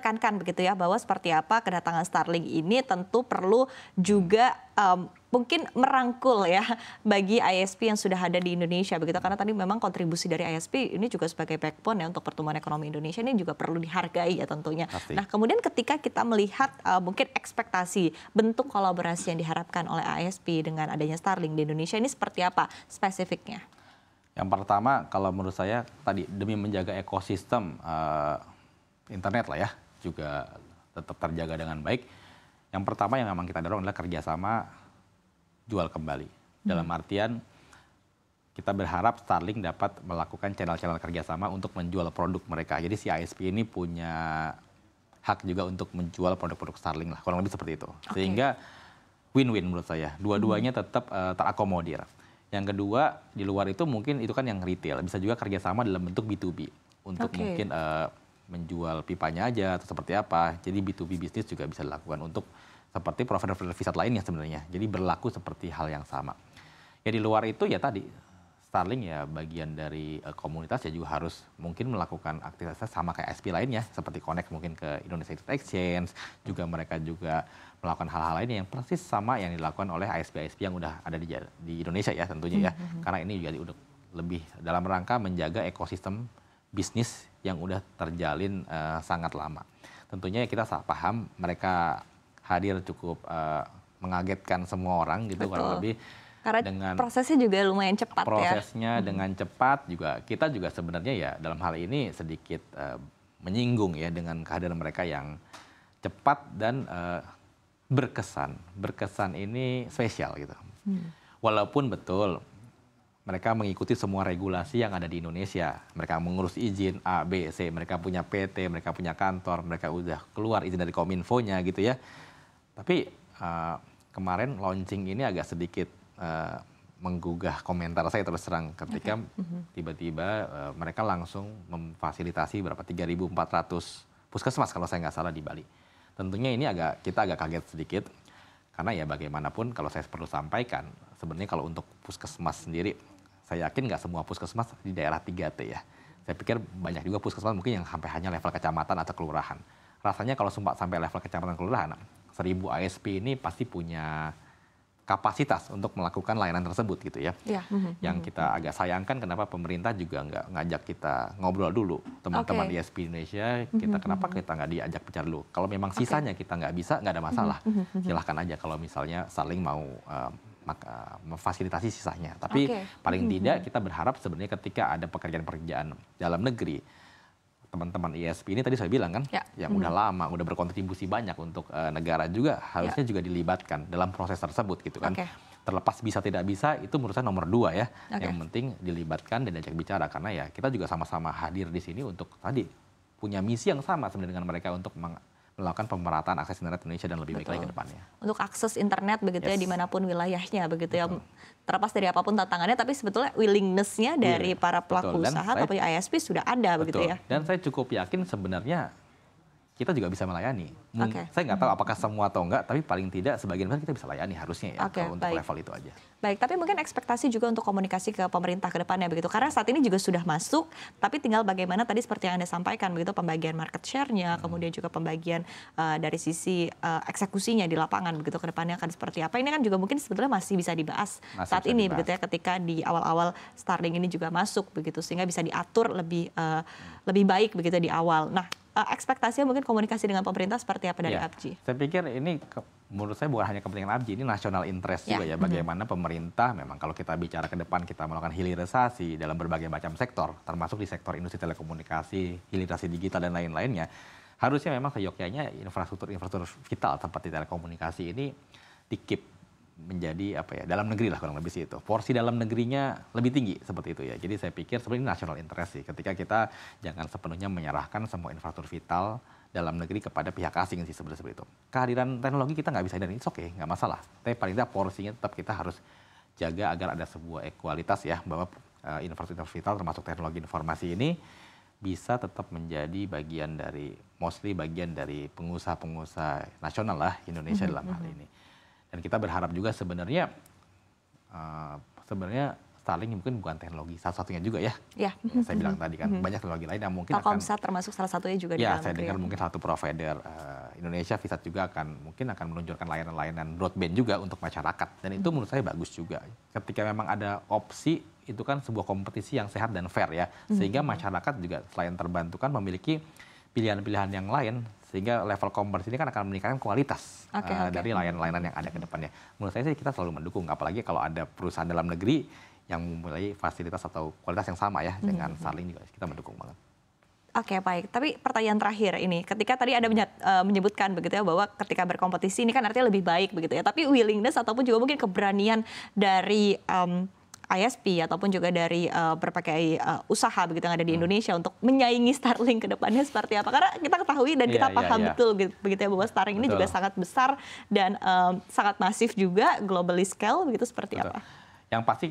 menekankan begitu ya bahwa seperti apa kedatangan Starlink ini tentu perlu juga mungkin merangkul ya bagi ISP yang sudah ada di Indonesia begitu, karena tadi memang kontribusi dari ISP ini juga sebagai backbone ya untuk pertumbuhan ekonomi Indonesia ini juga perlu dihargai ya tentunya. Pasti. Nah kemudian ketika kita melihat mungkin ekspektasi bentuk kolaborasi yang diharapkan oleh ISP dengan adanya Starlink di Indonesia ini seperti apa spesifiknya? Yang pertama kalau menurut saya tadi demi menjaga ekosistem internet lah ya juga tetap terjaga dengan baik. Yang pertama yang memang kita dorong adalah kerjasama jual kembali. Dalam artian kita berharap Starlink dapat melakukan channel-channel kerjasama untuk menjual produk mereka. Jadi si ISP ini punya hak juga untuk menjual produk-produk Starlink lah, kurang lebih seperti itu. Sehingga win-win menurut saya. Dua-duanya tetap terakomodir. Yang kedua di luar itu mungkin itu kan yang retail, bisa juga kerjasama dalam bentuk B2B untuk mungkin menjual pipanya aja atau seperti apa. Jadi B2B bisnis juga bisa dilakukan untuk seperti provider-provider visat lainnya sebenarnya. Jadi berlaku seperti hal yang sama. Ya di luar itu ya tadi Starlink ya bagian dari komunitas ya juga harus mungkin melakukan aktivitas sama kayak ISP lainnya seperti connect mungkin ke Indonesia Internet Exchange, juga mereka juga melakukan hal-hal lainnya yang persis sama yang dilakukan oleh ISP-ISP yang udah ada di Indonesia ya tentunya ya. Karena ini juga udah lebih dalam rangka menjaga ekosistem bisnis yang udah terjalin sangat lama. Tentunya kita paham mereka hadir cukup mengagetkan semua orang gitu kurang lebih. Karena dengan prosesnya juga lumayan cepat prosesnya dengan cepat juga kita juga sebenarnya ya dalam hal ini sedikit menyinggung ya dengan kehadiran mereka yang cepat dan berkesan ini spesial gitu. Walaupun betul mereka mengikuti semua regulasi yang ada di Indonesia. Mereka mengurus izin A, B, C. Mereka punya PT, mereka punya kantor. Mereka udah keluar izin dari Kominfo-nya gitu ya. Tapi kemarin launching ini agak sedikit menggugah komentar saya terus terang. Ketika tiba-tiba mereka langsung memfasilitasi berapa 3.400 puskesmas kalau saya nggak salah di Bali. Tentunya ini kita agak kaget sedikit. Karena ya bagaimanapun kalau saya perlu sampaikan. Sebenarnya kalau untuk puskesmas sendiri, saya yakin nggak semua puskesmas di daerah 3T ya. Saya pikir banyak juga puskesmas mungkin yang sampai hanya level kecamatan atau kelurahan. Rasanya kalau sampai level kecamatan kelurahan, 1.000 ISP ini pasti punya kapasitas untuk melakukan layanan tersebut gitu ya. Yang kita agak sayangkan kenapa pemerintah juga nggak ngajak kita ngobrol dulu. Teman-teman ISP Indonesia, kenapa kita nggak diajak bicara dulu. Kalau memang sisanya kita nggak bisa, nggak ada masalah. Silahkan aja kalau misalnya saling mau memfasilitasi sisanya. Tapi paling tidak kita berharap sebenarnya ketika ada pekerjaan-pekerjaan dalam negeri, teman-teman ISP ini tadi saya bilang kan, yang udah lama, udah berkontribusi banyak untuk negara juga harusnya juga dilibatkan dalam proses tersebut gitu kan. Terlepas bisa tidak bisa itu menurut saya nomor 2 ya. Yang penting dilibatkan dan diajak bicara karena ya kita juga sama-sama hadir di sini untuk tadi punya misi yang sama sebenarnya dengan mereka untuk melakukan pemerataan akses internet Indonesia dan lebih baik lagi ke depannya. Untuk akses internet begitu ya dimanapun wilayahnya begitu ya. Terlepas dari apapun tantangannya tapi sebetulnya willingness-nya dari para pelaku usaha atau ISP sudah ada begitu ya. Dan saya cukup yakin sebenarnya kita juga bisa melayani. Saya nggak tahu apakah semua atau enggak, tapi paling tidak sebagian besar kita bisa layani harusnya ya kalau untuk level itu aja. Baik, tapi mungkin ekspektasi juga untuk komunikasi ke pemerintah ke depannya begitu. Karena saat ini juga sudah masuk, tapi tinggal bagaimana tadi seperti yang Anda sampaikan begitu pembagian market share-nya, kemudian juga pembagian dari sisi eksekusinya di lapangan begitu ke depannya akan seperti apa. Ini kan juga mungkin sebetulnya masih bisa dibahas saat ini begitu ya ketika di awal-awal Starlink ini juga masuk begitu sehingga bisa diatur lebih baik begitu di awal. Nah, ekspektasinya mungkin komunikasi dengan pemerintah seperti apa dari ABGI? Saya pikir ini menurut saya bukan hanya kepentingan ABGI, ini national interest juga ya. Bagaimana pemerintah memang kalau kita bicara ke depan kita melakukan hilirisasi dalam berbagai macam sektor, termasuk di sektor industri telekomunikasi, hilirisasi digital dan lain-lainnya. Harusnya memang seyogyanya infrastruktur vital seperti telekomunikasi ini di-keep menjadi dalam negeri lah kurang lebih sih itu. Porsi dalam negerinya lebih tinggi seperti itu ya. Jadi saya pikir sebenarnya ini national interest sih. Ketika kita jangan sepenuhnya menyerahkan semua infrastruktur vital dalam negeri kepada pihak asing sih sebenarnya seperti itu. Kehadiran teknologi kita nggak bisa hindari, it's okay, nggak masalah. Tapi paling tidak porsinya tetap kita harus jaga agar ada sebuah ekualitas ya bahwa infrastruktur vital termasuk teknologi informasi ini bisa tetap menjadi bagian dari bagian dari pengusaha-pengusaha nasional lah Indonesia dalam hal ini. Dan kita berharap juga sebenarnya Starlink mungkin bukan teknologi satu-satunya juga ya. Ya. Saya bilang tadi kan banyak teknologi lain yang mungkin Telkomsat termasuk salah satunya juga di ya, dalam saya negeri. dengar mungkin satu provider Indonesia, Visat juga mungkin akan meluncurkan layanan-layanan broadband juga untuk masyarakat. Dan itu menurut saya bagus juga. Ketika memang ada opsi, itu kan sebuah kompetisi yang sehat dan fair ya. Sehingga masyarakat juga selain terbantukan memiliki pilihan-pilihan yang lain, sehingga level kompetisi ini kan akan meningkatkan kualitas dari layanan-layanan yang ada ke depannya. Menurut saya sih kita selalu mendukung, apalagi kalau ada perusahaan dalam negeri yang memiliki fasilitas atau kualitas yang sama ya dengan Starlink, juga kita mendukung banget. Oke, baik. Tapi pertanyaan terakhir ini, ketika tadi ada menyebutkan begitu ya bahwa ketika berkompetisi ini kan artinya lebih baik begitu ya. Tapi willingness ataupun juga mungkin keberanian dari ISP ataupun juga dari berbagai usaha begitu yang ada di Indonesia untuk menyaingi Starlink ke depannya seperti apa? Karena kita ketahui dan kita paham betul begitu ya bahwa Starlink ini juga sangat besar dan sangat masif juga, globally scale begitu, seperti apa? Yang pasti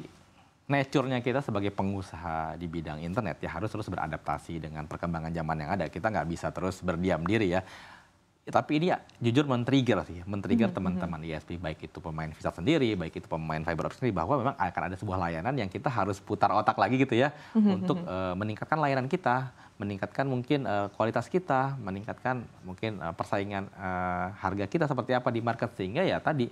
nature-nya kita sebagai pengusaha di bidang internet ya harus terus beradaptasi dengan perkembangan zaman yang ada. Kita nggak bisa terus berdiam diri ya. Tapi ini ya, jujur men-trigger teman-teman ISP, baik itu pemain Visat sendiri, baik itu pemain fiber optic sendiri, bahwa memang akan ada sebuah layanan yang kita harus putar otak lagi gitu ya, untuk meningkatkan layanan kita, meningkatkan mungkin kualitas kita, meningkatkan mungkin persaingan harga kita seperti apa di market, sehingga ya tadi,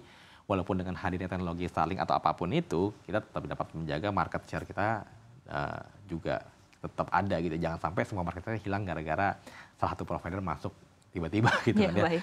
walaupun dengan hadirnya teknologi Starlink atau apapun itu, kita tetap dapat menjaga market share kita juga tetap ada gitu. Jangan sampai semua market share hilang gara-gara salah satu provider masuk tiba-tiba gitu kan ya.